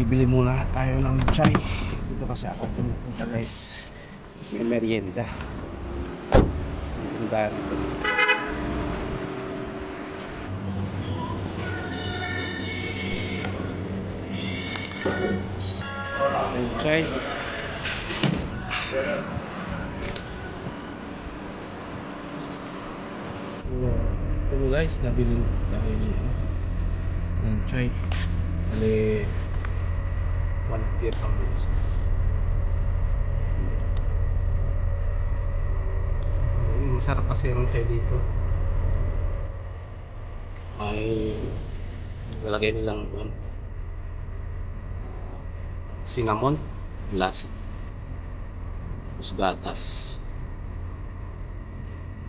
bibili muna tayo ng chai dito kasi ako pumunta guys, may merienda. Merienda dito. Chai. Ito guys, nabili tayo ng chai. Bali 1 dirham guys. Masarap kasi yung chai dito. May lalagay nilang cinnamon, lasa, tapos gatas.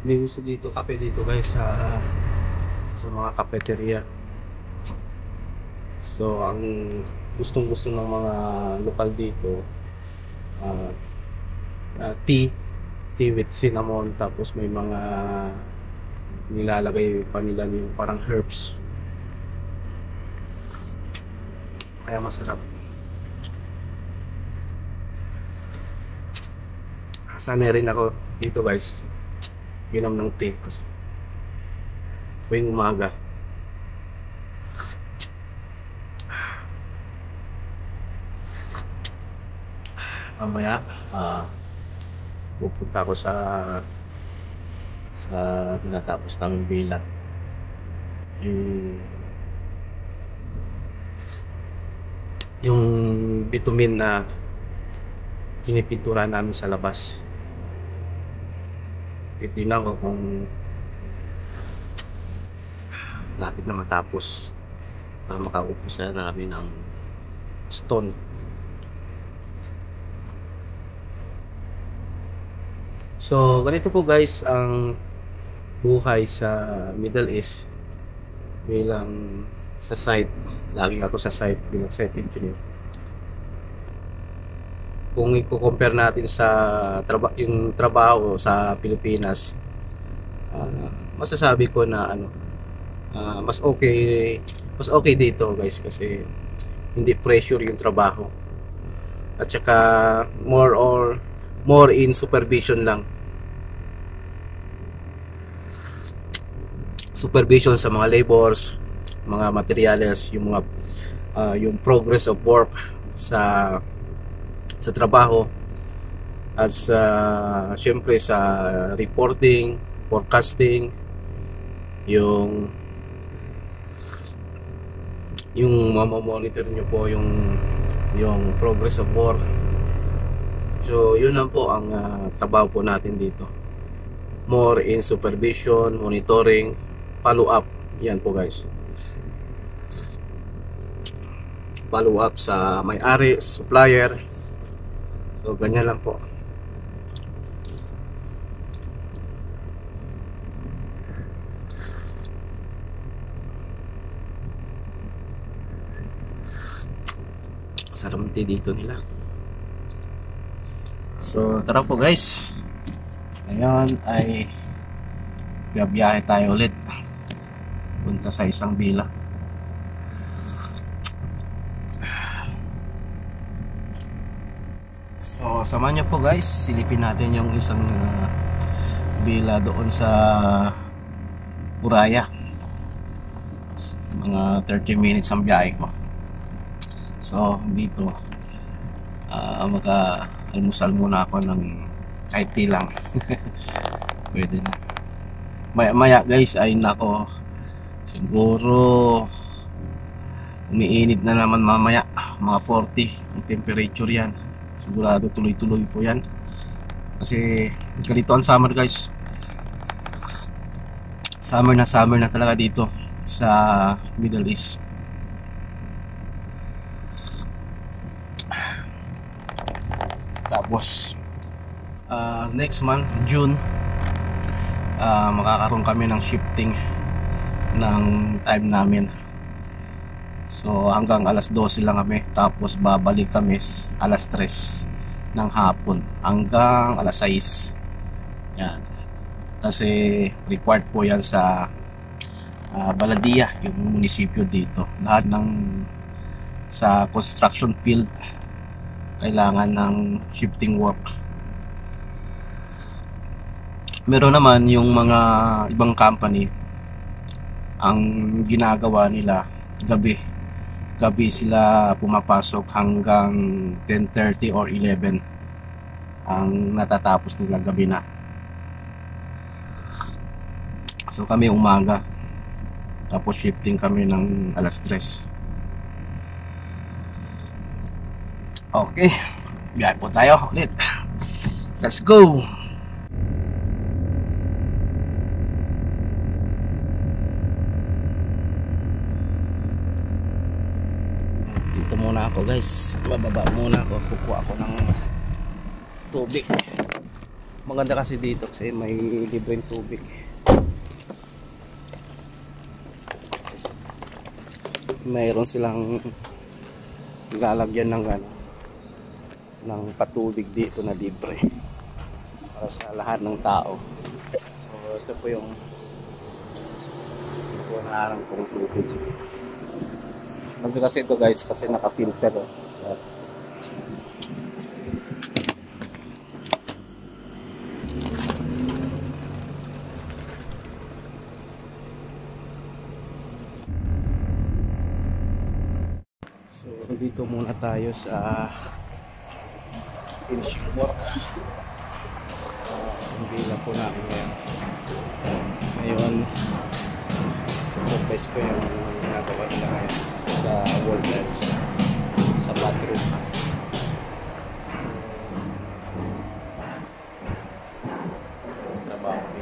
May gusto dito, kape dito guys sa mga cafeteria. So ang gustong gusto ng mga lokal dito, tea with cinnamon, tapos may mga nilalagay pa nila yung parang herbs, kaya masarap. Sanay rin ako dito guys, inom ng tea tuwing umaga. Mamaya pupunta ako sa tinatapos namin bilang yung bitumen na pinipintura namin sa labas. Titignan ko kung lapit na matapos para makaupos na namin ang stone. So ganito po guys ang buhay sa Middle East bilang sa site. Lagi ako sa site bilang site engineer. Kung i-compare natin sa yung trabaho sa Pilipinas, masasabi ko na mas okay dito guys, kasi hindi pressure yung trabaho, at saka more in supervision lang. Supervision sa mga labors, mga materials, yung mga yung progress of work sa trabaho, at syempre sa reporting, forecasting, yung mamamonitor nyo po yung progress of work. So yun lang po ang trabaho po natin dito, more in supervision, monitoring, follow up. Yan po guys, follow up sa may-ari, supplier. So ganyan lang po. Sarap ng tea dito nila. So tara po guys, ngayon ay biyahe tayo ulit punta sa isang bila. So samahan niyo po guys, silipin natin yung isang bila doon sa Uraya. Mga 30 minutes ang biyahe ko. So dito maka-almusal muna ako ng kahit tea lang. Pwede na. Maya guys ay nako, siguro umiinit na naman mamaya, mga 40 ang temperature yan. Sigurado tuloy-tuloy po yan kasi ganito ang summer guys. Summer na talaga dito sa Middle East. Tapos next month, June, makakaroon kami ng shifting ng time namin. So hanggang alas 12 lang kami, tapos babalik kami alas 3 ng hapon hanggang alas 6. Yan. Kasi required po yan sa Baladiya, yung munisipyo dito. Lahat ng sa construction field, kailangan ng shifting work. Meron naman yung mga ibang company, ang ginagawa nila gabi sila pumapasok hanggang 10:30 or 11, ang natatapos nila gabi na. So kami umaga, tapos shifting kami ng alas 3. Okay, biyahe po tayo ulit. Let's go! Dito muna ako guys, bababa muna ako, kukuha ako ng tubig. Maganda kasi dito kasi may libreng tubig. Mayroon silang lalagyan ng ng patubig dito na libre para sa lahat ng tao. So ito po yung narang pong tubig. Maganda kasi ito guys kasi naka-filter. So dito muna tayo sa finishing work. Hindi lang po namin ngayon supervise ko yung ginagawa nila ngayon sa wall tiles sa bathroom. So trabaho ko.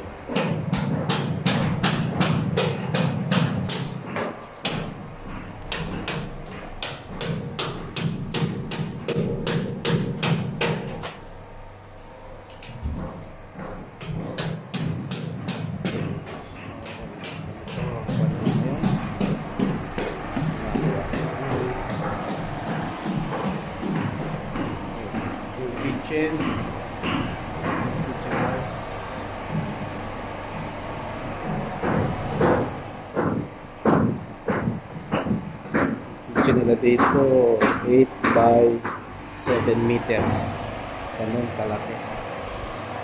Kitchen nila dito 8 by 7 meter, ganun kalaki.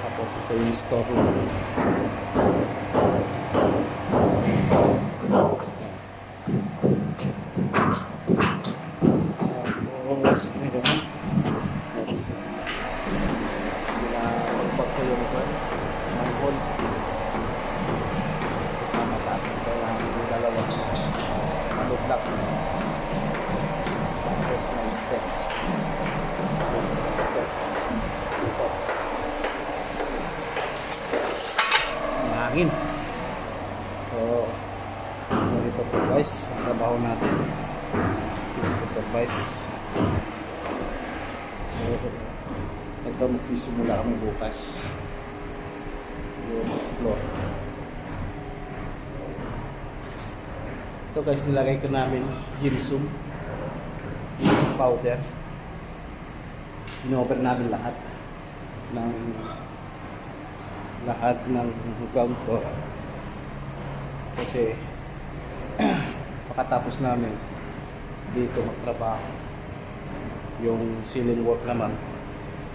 Tapos ito yung store room. Tapos ngayon mataas na ito yung dalawa block. Tapos may step dito ang hangin. So ganito po guys ang trabaho natin, supervise. So ito magsisimula kami bukas yung floor. Ito guys, nilagay ko namin gypsum powder. Inover namin lahat ng ground floor kasi pakatapos namin dito magtrabaho yung ceiling work naman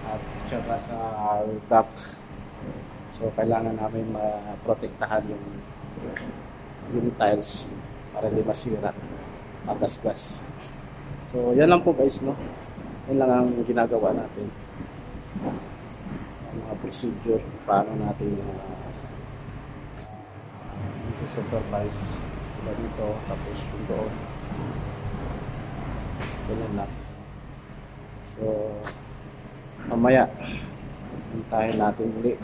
at saka sa dock. So kailangan namin maprotektahan yung tiles para hindi masira, magasgas. So yan lang po guys, no? Yan lang ang ginagawa natin, ang mga procedure, paano natin supervise dito, tapos yung doon. Ganyan lang. So mamaya puntahin natin uli.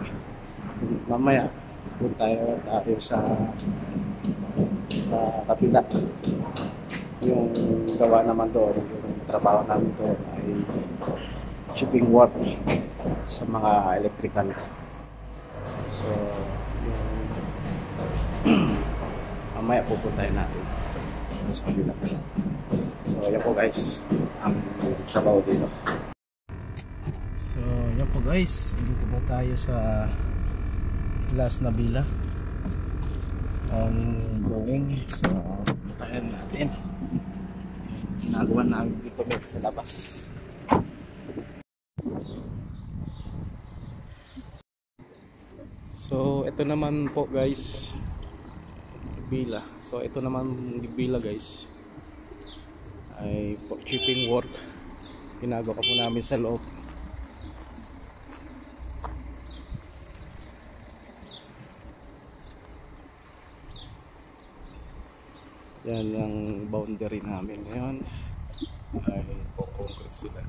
Mamaya puntahin tayo sa kapila. Yung gawa naman doon, yung trabaho namin doon ay shipping work sa mga electrical. So yung mamaya pupuntahin natin sa kabila. So yan po guys ang trabaho dito. So yan po guys, dito po tayo sa Las Nabila ongoing. So puntahan natin ginagawa namin dito sa labas. So ito naman po guys, bila. So ito naman bila guys ay for chipping work, ginagawa po namin sa loob. Yan ang boundary namin ngayon, ay concrete sila,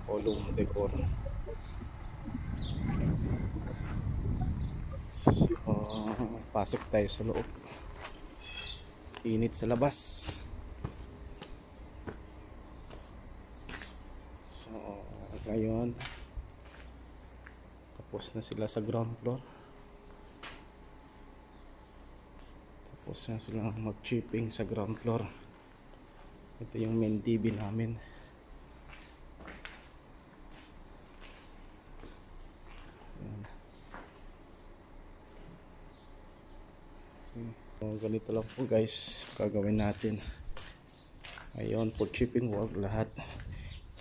column decor. So pasok tayo sa loob, init sa labas. So ngayon tapos na sila sa ground floor, tapos na sila mag-chipping sa ground floor. Ito yung main TV namin. So, ganito lang po guys gagawin natin ngayon for chipping work. Lahat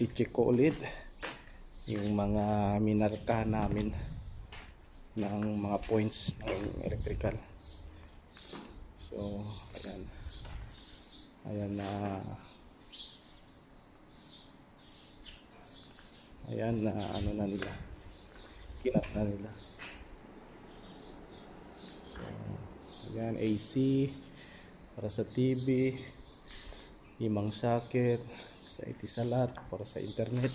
i-check ko ulit yung mga minarka namin ng mga points ng electrical. So ayan na ano na nila, kinat na nila. So ayan, AC para sa TV, 5 socket sa itisalat para sa internet.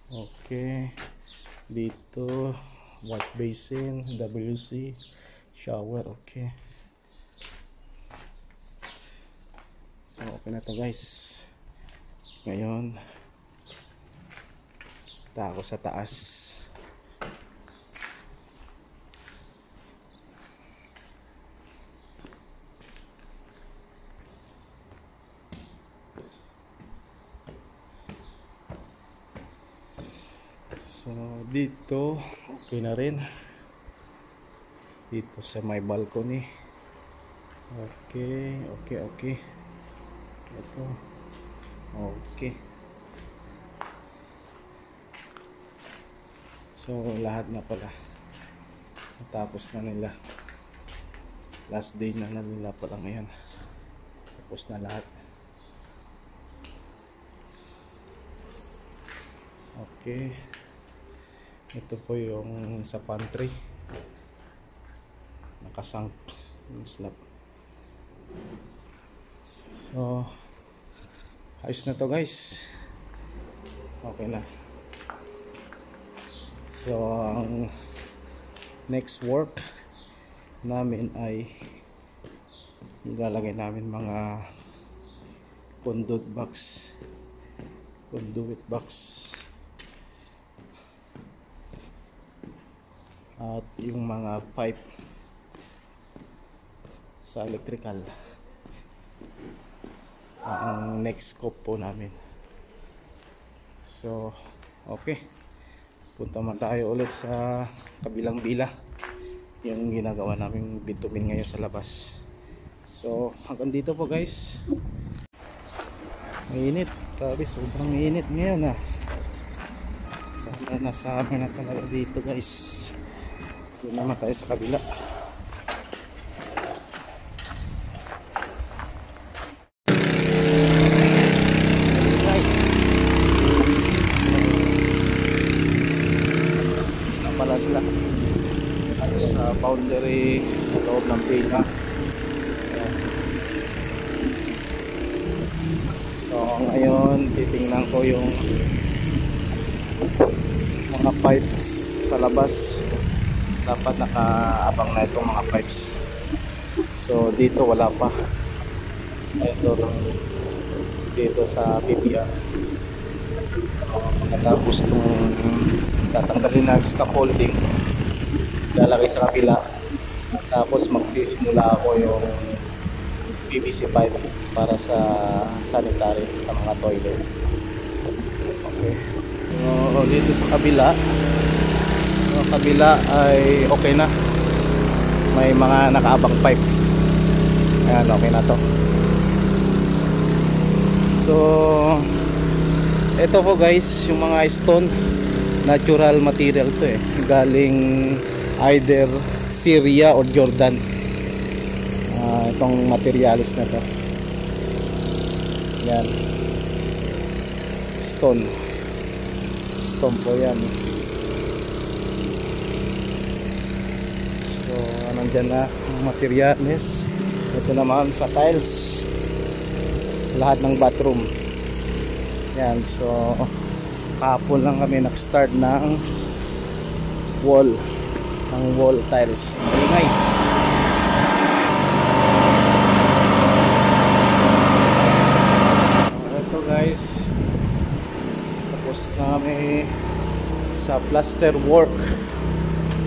Okay, dito wash basin, WC, shower. Okay, so okay na to guys. Ngayon punta ako sa taas. So dito okay na rin, dito sa may balcony. Okay ito okay. So lahat na pala natapos na nila, last day na nila pala ngayon, tapos na lahat. Okay, ito po yung sa pantry, nakasank yung slab. So ayos na to guys, okay na. So ang next work namin ay ilalagay namin mga conduit box at yung mga pipe sa electrical. Ang next scope po namin. So okay, punta man tayo ulit sa kabilang bila, yung ginagawa namin bitumin ngayon sa labas. So hanggang dito po guys. Mainit, grabe, sobrang init ngayon sana nasama na talaga dito guys. Doon naman tayo sa kabila. Pala sila sa boundary sa loob ng pila. So ngayon titingnan ko yung mga pipes sa labas. Dapat nakaabang na itong mga pipes. So dito wala pa. Ito dito sa PPR. So pagkatapos itong tatanggalin na scaffolding, lalagay sa kapila, tapos magsisimula ako yung PVC pipe para sa sanitary, sa mga toilet. Okay, so dito sa kabila ay okay na, may mga nakaabang pipes. Ayan, okay na to. So ito po guys, yung mga stone, natural material to eh, galing either Syria or Jordan. Itong materialis na to, yan, stone po yan. So nandyan na ang materialis. Ito naman sa tiles sa lahat ng bathroom. Yan, so kahapon lang kami nag-start ng wall tiles. Maingay. Ito guys, tapos na kami sa plaster work.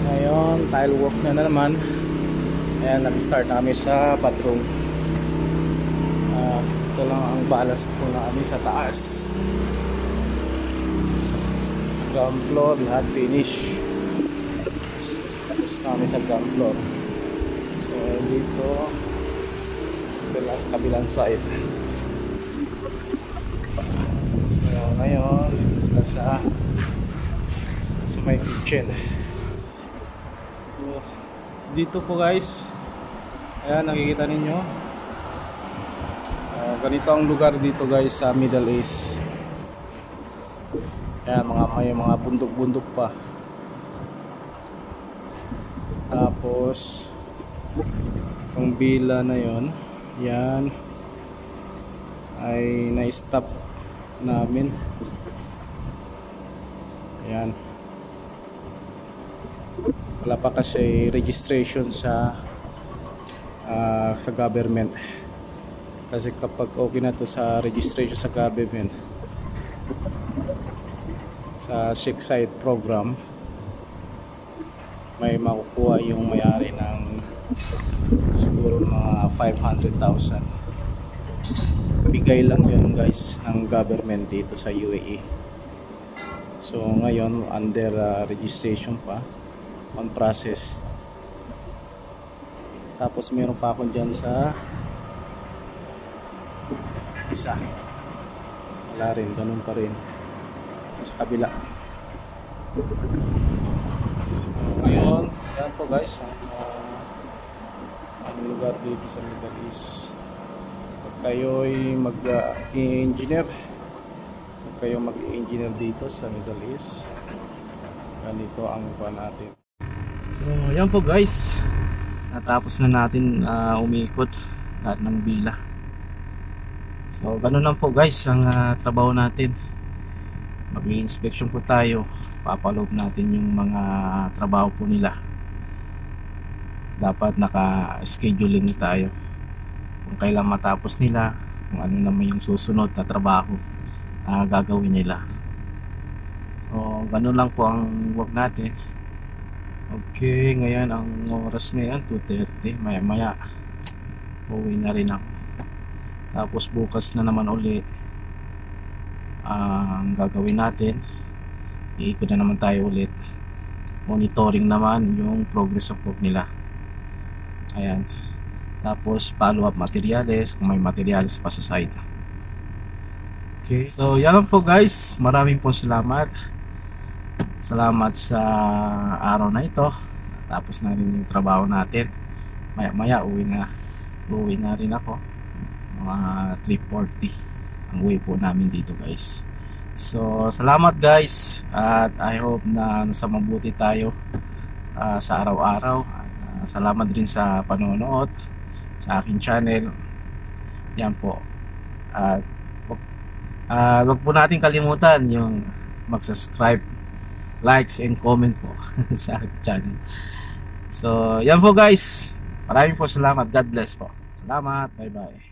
Ngayon tile work na naman. Ayan, nag-start na kami sa bathroom. Ito lang ang ballast po na kami sa taas. Ground floor, lahat finish. Tapos na kami sa ground floor. So dito, ito lang sa kabilang side. So ngayon, sila sa may kitchen. So dito po guys, ayan, nakikita ninyo, ganito ang lugar dito guys sa Middle East. Ayan, may mga bundok-bundok pa. Tapos itong bila na yon, yan ay na-stop namin. Ayan, wala pa kasi registration sa government. Kasi kapag okay na to sa registration sa government, sa Sheikh Zayed program, may makukuha yung may-ari ng siguro mga 500,000. Bigay lang yun guys ng government dito sa UAE. So ngayon under registration pa, on process. Tapos meron pa ako dyan sa isa, wala rin, ganun pa rin sa kabila. So ngayon, yan po guys ang lugar dito sa Middle East. Pag kayo'y mag-engineer, pag kayo mag-engineer dito sa Middle East, ganito ang pa natin. So yan po guys, natapos na natin umikot lahat ng bila. So ganun lang po guys ang trabaho natin. Mag-i-inspection po tayo, papaloob natin yung mga trabaho po nila. Dapat naka-scheduling tayo kung kailan matapos nila, kung ano naman yung susunod na trabaho na gagawin nila. So ganun lang po ang work natin. Okay, ngayon ang oras ngayon 2:30, maya maya uwi na rin ako. Tapos bukas na naman ulit ang gagawin natin, iikot na naman tayo ulit, monitoring naman yung progress of work nila. Ayan, tapos follow up materials kung may materials pa sa site. Okay, so yan lang po guys, maraming po salamat sa araw na ito. Tapos na rin yung trabaho natin, maya maya uwi na rin ako, mga 3:40 ang uwi po namin dito guys. So salamat guys, at I hope na nasa mabuti tayo sa araw-araw. Salamat rin sa panonood sa aking channel. Yan po, at wag po natin kalimutan yung mag-subscribe, likes and comment po sa aking channel. So yan po guys, maraming po salamat. God bless po. Salamat, bye bye.